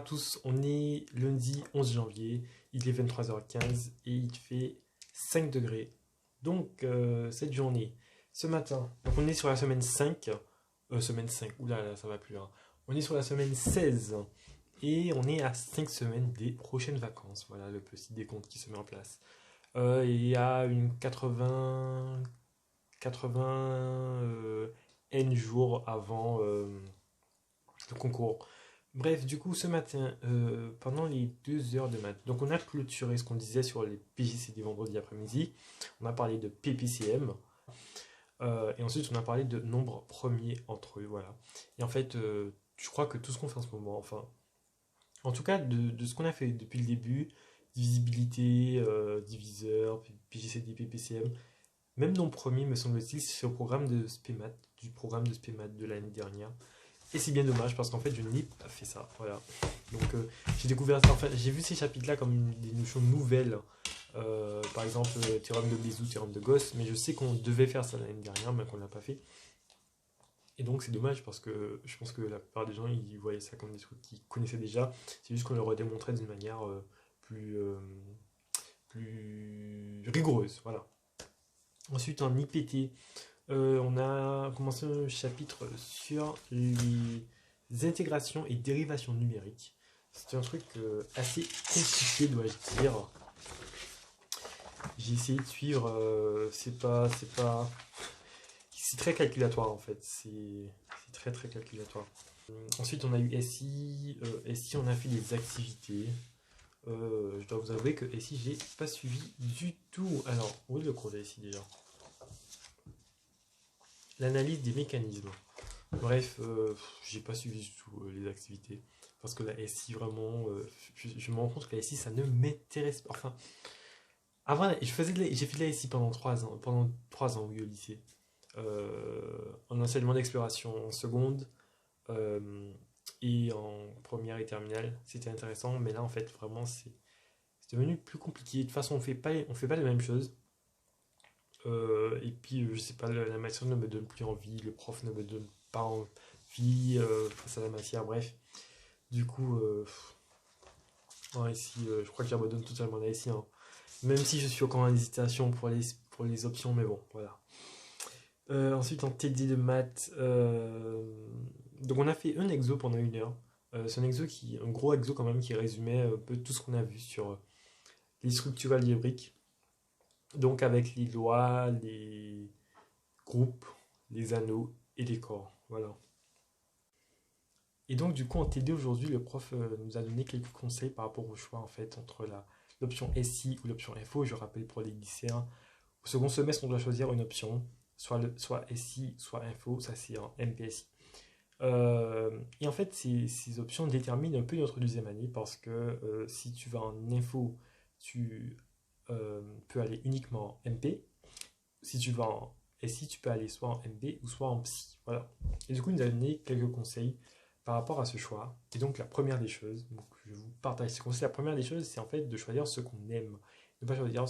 tous, on est lundi 11 janvier, il est 23h15 et il fait 5 degrés. Donc cette journée, ce matin, donc on est sur la semaine 5, semaine 5, oula là, ça va plus hein. On est sur la semaine 16 et on est à 5 semaines des prochaines vacances. Voilà le petit décompte qui se met en place. Il y a une 80 N jours avant le concours. Bref, du coup, ce matin, pendant les 2 heures de maths, donc on a clôturé ce qu'on disait sur les PJCD vendredi après-midi. On a parlé de PPCM. Et ensuite, on a parlé de nombres premiers entre eux. Voilà. Et en fait, je crois que tout ce qu'on fait en ce moment, enfin, en tout cas, de ce qu'on a fait depuis le début, divisibilité, diviseur, PJCD, PPCM, même nombres premiers, me semble-t-il, c'est au programme de SPEMAT, du programme de SPEMAT de l'année dernière. Et c'est bien dommage parce qu'en fait je n'ai pas fait ça. Voilà. Donc j'ai découvert ça. Enfin, j'ai vu ces chapitres-là comme des notions nouvelles. Par exemple, théorème de Bézout, théorème de Gauss. Mais je sais qu'on devait faire ça l'année dernière, mais qu'on ne l'a pas fait. Et donc c'est dommage parce que je pense que la plupart des gens ils voyaient ça comme des trucs qu'ils connaissaient déjà. C'est juste qu'on leur redémontrait d'une manière plus rigoureuse. Voilà. Ensuite en IPT, on a commencé un chapitre sur les intégrations et dérivations numériques. C'est un truc assez compliqué, dois-je dire. J'ai essayé de suivre, c'est très calculatoire en fait. C'est très très calculatoire. Ensuite, on a eu SI. SI, on a fait des activités. Je dois vous avouer que SI, j'ai pas suivi du tout. Alors, où est le cours de SI déjà? L'analyse des mécanismes. Bref, j'ai pas suivi du tout les activités. Parce que la SI, vraiment, je me rends compte que la SI, ça ne m'intéresse pas. Enfin, avant, j'ai fait de la SI pendant 3 ans. Pendant 3 ans, oui, au lycée. En enseignement d'exploration en seconde et en première et terminale. C'était intéressant, mais là, en fait, vraiment, c'est devenu plus compliqué. De toute façon, on fait pas les mêmes choses. Et puis, je sais pas, la matière ne me donne plus envie, le prof ne me donne pas envie face à la matière, bref. Du coup, en SI, je crois que j'abandonne totalement la SI, hein. Même si je suis encore en hésitation pour les options, mais bon, voilà. Ensuite, en TD de maths, donc on a fait un exo pendant 1 heure. C'est un gros exo quand même qui résumait un peu tout ce qu'on a vu sur les structures algébriques. Donc avec les lois, les groupes, les anneaux et les corps. Voilà. Et donc du coup en TD aujourd'hui, le prof nous a donné quelques conseils par rapport au choix en fait entre l'option SI ou l'option FO. Je rappelle pour les lycéens, au second semestre on doit choisir une option, soit SI, soit Info, ça c'est en MPSI. Et en fait ces options déterminent un peu notre deuxième année parce que si tu vas en Info, tu peux aller uniquement en MP. Si tu vas en SI, tu peux aller soit en MB ou soit en psy. Voilà. Et du coup, il nous a donné quelques conseils par rapport à ce choix. Et donc, la première des choses, donc je vous partage ces conseils. La première des choses, c'est en fait de choisir ce qu'on aime. Ne pas choisir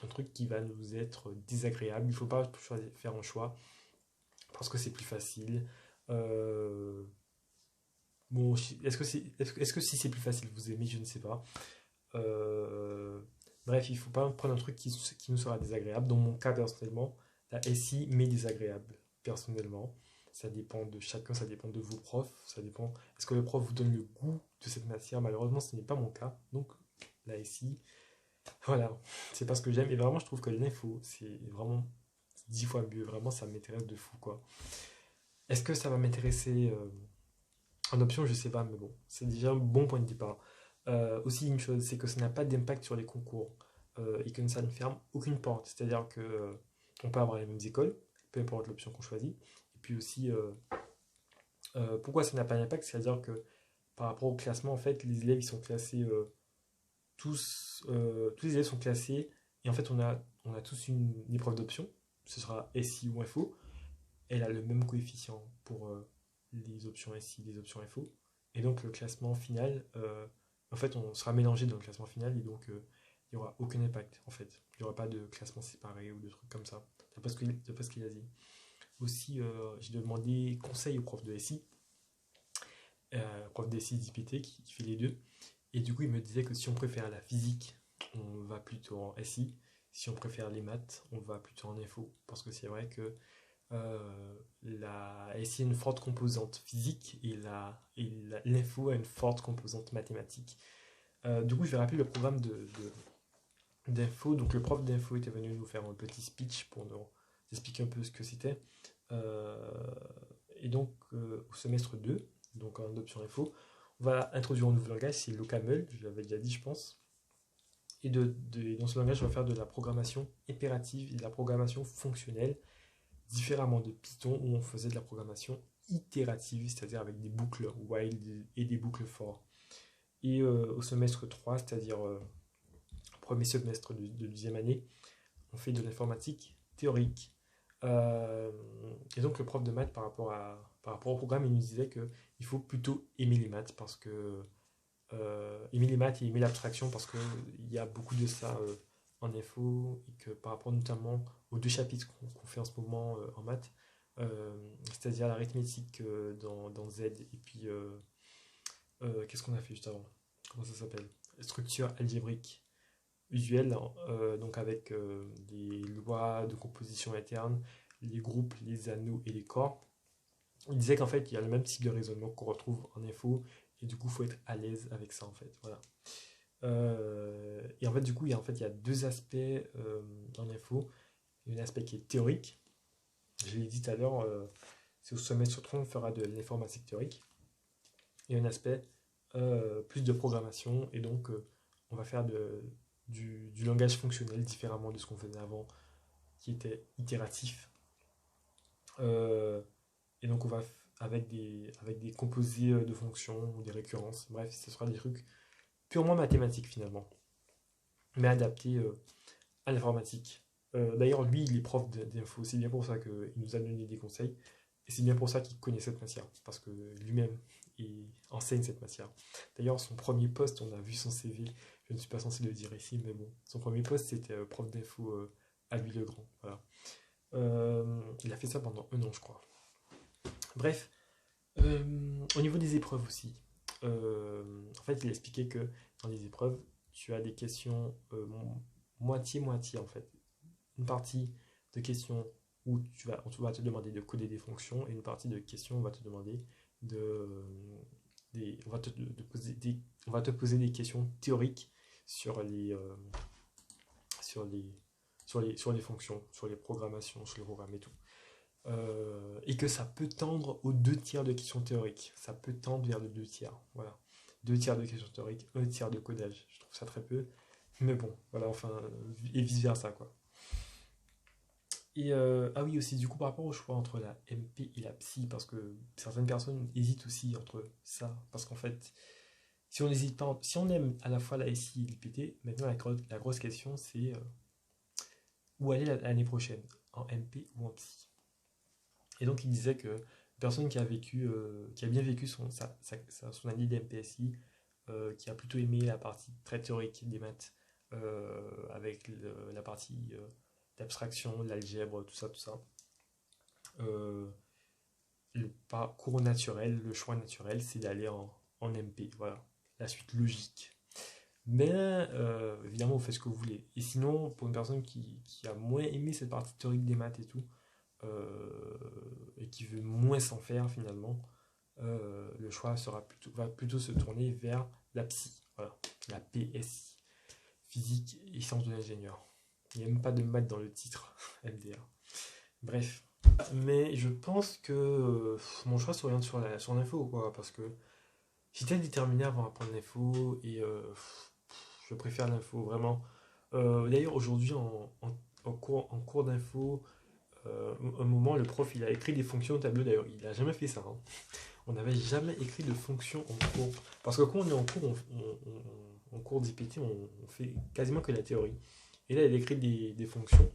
un truc qui va nous être désagréable. Il ne faut pas faire un choix parce que c'est plus facile. Bon, est-ce que si c'est plus facile, vous aimez, je ne sais pas. Euh, Bref, il ne faut pas prendre un truc qui nous sera désagréable. Dans mon cas, personnellement, la SI m'est désagréable. Personnellement, ça dépend de chacun, ça dépend de vos profs, ça dépend. Est-ce que le prof vous donne le goût de cette matière? Malheureusement, ce n'est pas mon cas. Donc, la SI, voilà, c'est pas ce que j'aime. Et vraiment, je trouve que l'info, c'est vraiment 10 fois mieux. Vraiment, ça m'intéresse de fou, quoi. Est-ce que ça va m'intéresser en option? Je sais pas, mais bon, c'est déjà un bon point de départ. Aussi, une chose, c'est que ça n'a pas d'impact sur les concours et que ça ne ferme aucune porte. C'est-à-dire que on peut avoir les mêmes écoles, peu importe l'option qu'on choisit. Et puis aussi, pourquoi ça n'a pas d'impact? C'est-à-dire que par rapport au classement, en fait, les élèves ils sont classés tous les élèves sont classés et en fait, on a tous une épreuve d'option. Ce sera SI ou FO. Elle a le même coefficient pour les options SI, les options FO. Et donc le classement final, en fait, on sera mélangé dans le classement final et donc il n'y aura aucun impact en fait. Il n'y aura pas de classement séparé ou de trucs comme ça. D'après ce qu'il a dit. Aussi, j'ai demandé conseil au prof de SI. prof des SI d'IPT qui fait les deux. Et du coup, il me disait que si on préfère la physique, on va plutôt en SI. Si on préfère les maths, on va plutôt en info. Parce que c'est vrai que la SI a une forte composante physique et l'info a une forte composante mathématique. Du coup, je vais rappeler le programme d'info. Donc, le prof d'info était venu nous faire un petit speech pour nous expliquer un peu ce que c'était. Et donc, au semestre 2, donc en option info, on va introduire un nouveau langage, c'est LocamL, je l'avais déjà dit, je pense. Et dans ce langage, on va faire de la programmation impérative et de la programmation fonctionnelle, différemment de Python où on faisait de la programmation itérative, c'est-à-dire avec des boucles while et des boucles for. Et au semestre 3, c'est-à-dire premier semestre de deuxième année, on fait de l'informatique théorique. Et donc le prof de maths par rapport au programme, il nous disait qu'il faut plutôt aimer les maths parce que aimer les maths et aimer l'abstraction parce qu'il y a beaucoup de ça en info et que par rapport notamment aux deux chapitres qu'on fait en ce moment en maths, c'est-à-dire l'arithmétique dans Z et puis qu'est-ce qu'on a fait juste avant? Comment ça s'appelle? Structure algébrique usuelle, donc avec les lois de composition interne, les groupes, les anneaux et les corps. Il disait qu'en fait, il y a le même type de raisonnement qu'on retrouve en info, et du coup, il faut être à l'aise avec ça, en fait. Voilà. Et en fait, du coup, il y a deux aspects en info. Il y a un aspect qui est théorique. Je l'ai dit tout à l'heure, c'est au semestre 3, on fera de l'informatique théorique. Et un aspect plus de programmation, et donc on va faire du langage fonctionnel différemment de ce qu'on faisait avant, qui était itératif. Et donc on va avec des composés de fonctions ou des récurrences. Bref, ce sera des trucs purement mathématiques finalement, mais adaptés à l'informatique. D'ailleurs, lui, il est prof d'info, c'est bien pour ça qu'il nous a donné des conseils, et c'est bien pour ça qu'il connaît cette matière, parce que lui-même, il enseigne cette matière. D'ailleurs, son premier poste, on a vu son CV, je ne suis pas censé le dire ici, mais bon, son premier poste, c'était prof d'info à Louis-le-Grand. Voilà. Il a fait ça pendant 1 an, je crois. Bref, au niveau des épreuves aussi, en fait, il expliquait que dans les épreuves, tu as des questions moitié-moitié en fait. Une partie de questions où on va te demander de coder des fonctions et une partie de questions où on va te demander on va te poser des questions théoriques sur les fonctions, sur les programmations, sur les programmes et tout. Et que ça peut tendre aux 2 tiers de questions théoriques. Ça peut tendre vers le 2 tiers. Voilà. 2 tiers de questions théoriques, 1 tiers de codage. Je trouve ça très peu. Mais bon, voilà, enfin, et vice versa, quoi. Et ah oui, aussi, du coup, par rapport au choix entre la MP et la psy, parce que certaines personnes hésitent aussi entre ça. Parce qu'en fait, si on hésite pas, si on aime à la fois la SI et l'IPT, maintenant la grosse question c'est où aller l'année prochaine, en MP ou en psy. Et donc il disait que personne qui a bien vécu son année d'MPSI, qui a plutôt aimé la partie très théorique des maths, avec la partie d'abstraction, l'algèbre, tout ça. Euh, le parcours naturel, le choix naturel, c'est d'aller en MP. Voilà, la suite logique. Mais évidemment, vous faites ce que vous voulez. Et sinon, pour une personne qui a moins aimé cette partie théorique des maths et tout, et qui veut moins s'en faire finalement, le choix va plutôt se tourner vers la psy, voilà, la PSI, physique et sciences de l'ingénieur. Il n'y a même pas de maths dans le titre, MDR. Bref. Mais je pense que mon choix s'oriente sur l'info, quoi, parce que j'étais déterminé avant d'apprendre l'info et je préfère l'info, vraiment. D'ailleurs, aujourd'hui, en cours d'info, un moment, le prof, il a écrit des fonctions au tableau. D'ailleurs, il n'a jamais fait ça, hein. On n'avait jamais écrit de fonctions en cours. Parce que quand on est en cours, en cours d'IPT, on fait quasiment que la théorie. Et là, il a écrit des fonctions.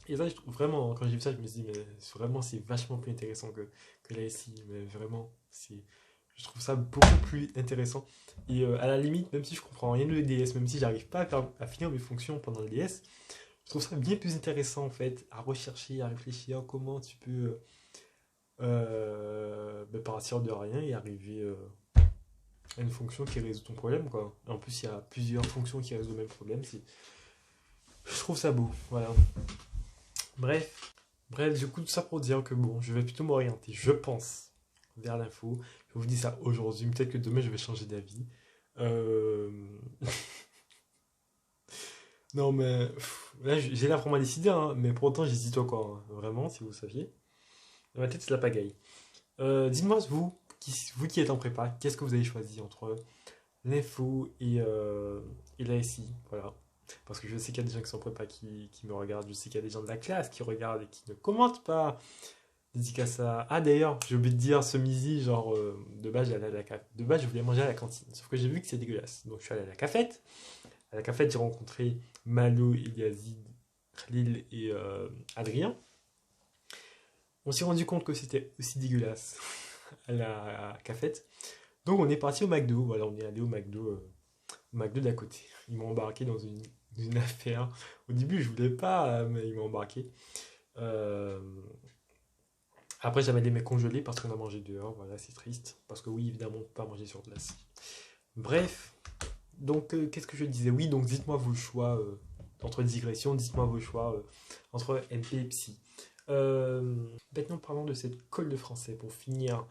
Et ça, je trouve vraiment, quand j'ai vu ça, je me suis dit, mais vraiment, c'est vachement plus intéressant que la SI. Mais vraiment, je trouve ça beaucoup plus intéressant. Et à la limite, même si je comprends rien de DS, même si j'arrive pas à finir mes fonctions pendant le DS, je trouve ça bien plus intéressant en fait, à rechercher, à réfléchir comment tu peux partir de rien et arriver à une fonction qui résout ton problème, quoi. En plus, il y a plusieurs fonctions qui résolvent le même problème. Je trouve ça beau, voilà. Bref, du coup, tout ça pour dire que bon, je vais plutôt m'orienter, je pense, vers l'info. Je vous dis ça aujourd'hui, peut-être que demain je vais changer d'avis. Euh, Non, mais là, j'ai l'air vraiment décidé, hein, mais pour autant, j'hésite encore, hein, vraiment, si vous saviez. Dans ma tête, c'est la pagaille. Dites-moi, vous qui êtes en prépa, qu'est-ce que vous avez choisi entre l'info et la SI? Voilà. Parce que je sais qu'il y a des gens qui sont en prépa qui me regardent, je sais qu'il y a des gens de la classe qui regardent et qui ne commentent pas. Dédicace à... Ah, d'ailleurs, j'ai oublié de dire ce midi, genre, de base, j'allais à de base, je voulais manger à la cantine, sauf que j'ai vu que c'est dégueulasse. Donc, je suis allé à la cafette. À la cafette, j'ai rencontré Malo, Eliazid, Khalil et Adrien. On s'est rendu compte que c'était aussi dégueulasse à la cafette. Donc on est parti au McDo. Voilà, on est allé au McDo d'à côté. Ils m'ont embarqué dans une affaire. Au début, je voulais pas, mais ils m'ont embarqué. Euh, Après, j'avais des mecs congelés parce qu'on a mangé dehors. Voilà, c'est triste. Parce que oui, évidemment, on peut pas manger sur place. Bref, donc qu'est-ce que je disais? Oui, donc dites-moi vos choix entre digressions. Dites-moi vos choix entre MP et Psy. Maintenant, parlons de cette colle de français pour finir.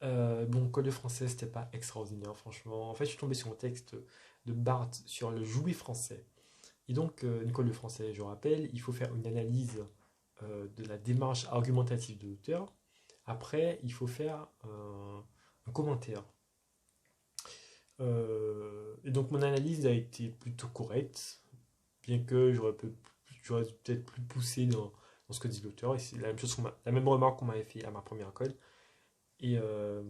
Bon, colle de français, c'était pas extraordinaire, franchement. En fait, je suis tombé sur un texte de Barthes sur le jouet français. Et donc, une colle de français, je rappelle, il faut faire une analyse de la démarche argumentative de l'auteur. Après, il faut faire un commentaire. Et donc, mon analyse a été plutôt correcte, bien que j'aurais peut-être plus poussé dans ce que dit l'auteur. Et c'est la même chose la même remarque qu'on m'avait fait à ma première colle. Et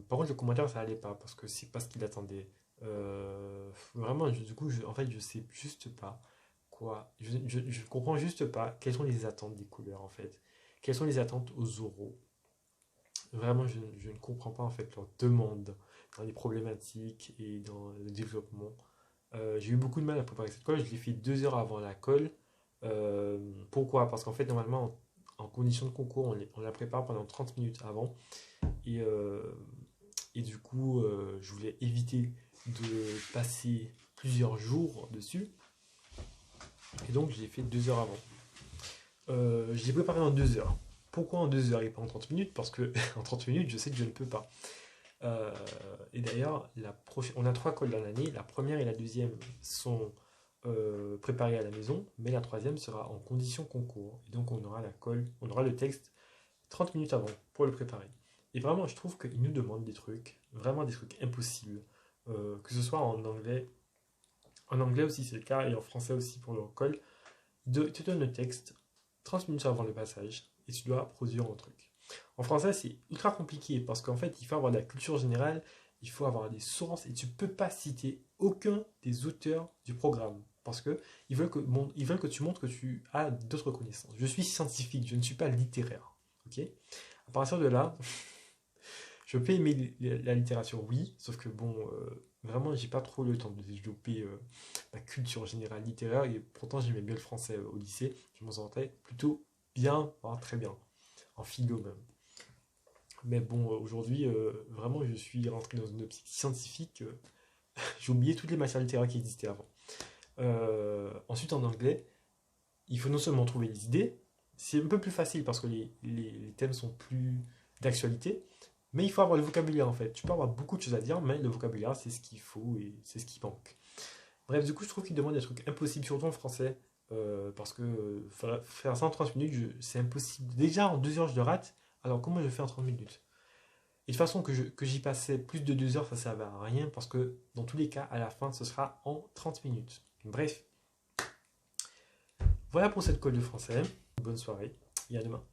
par contre, le commentaire, ça allait pas, parce que c'est pas ce qu'il attendait. Vraiment, du coup, en fait, je sais juste pas quoi. Je comprends juste pas quelles sont les attentes des couleurs, en fait. Quelles sont les attentes aux oraux. Vraiment, je ne comprends pas, en fait, leur demande dans les problématiques et dans le développement. J'ai eu beaucoup de mal à préparer cette colle. Je l'ai fait 2 heures avant la colle. Pourquoi? Parce qu'en fait, normalement, en condition de concours, on la prépare pendant 30 minutes avant. Et, euh, et du coup, je voulais éviter de passer plusieurs jours dessus. Et donc, je l'ai fait 2 heures avant. Je l'ai préparé en 2 heures. Pourquoi en 2 heures et pas en 30 minutes? Parce que en 30 minutes, je sais que je ne peux pas. Euh, et d'ailleurs, on a 3 colles dans l'année. La première et la deuxième sont préparées à la maison, mais la troisième sera en condition concours. Et donc, on aura on aura le texte 30 minutes avant pour le préparer. Et vraiment, je trouve qu'ils nous demandent des trucs, vraiment des trucs impossibles, que ce soit en anglais. En anglais aussi, c'est le cas, et en français aussi pour le call. Ils te donnent le texte 30 minutes avant le passage, et tu dois produire un truc. En français, c'est ultra compliqué, parce qu'en fait, il faut avoir de la culture générale, il faut avoir des sources, et tu ne peux pas citer aucun des auteurs du programme. Parce que ils veulent que tu montres que tu as d'autres connaissances. Je suis scientifique, je ne suis pas littéraire. Ok? À partir de là, je peux aimer la littérature, oui, sauf que bon, vraiment, j'ai pas trop le temps de développer ma culture générale littéraire, et pourtant j'aimais bien le français au lycée, je m'en sortais plutôt bien, voire très bien, en philo même. Mais bon, aujourd'hui, vraiment, je suis rentré dans une optique scientifique, j'ai oublié toutes les matières littéraires qui existaient avant. Ensuite, en anglais, il faut non seulement trouver les idées, c'est un peu plus facile parce que les thèmes sont plus d'actualité, mais il faut avoir le vocabulaire en fait. Tu peux avoir beaucoup de choses à dire, mais le vocabulaire, c'est ce qu'il faut et c'est ce qui manque. Bref, du coup, je trouve qu'il demande des trucs impossibles, surtout en français, parce que faire ça en 30 minutes, c'est impossible. Déjà, en 2 heures, je le rate, alors comment je le fais en 30 minutes? Et de toute façon, que j'y passais plus de 2 heures, ça ne servait à rien, parce que dans tous les cas, à la fin, ce sera en 30 minutes. Bref, voilà pour cette colle de français. Bonne soirée et à demain.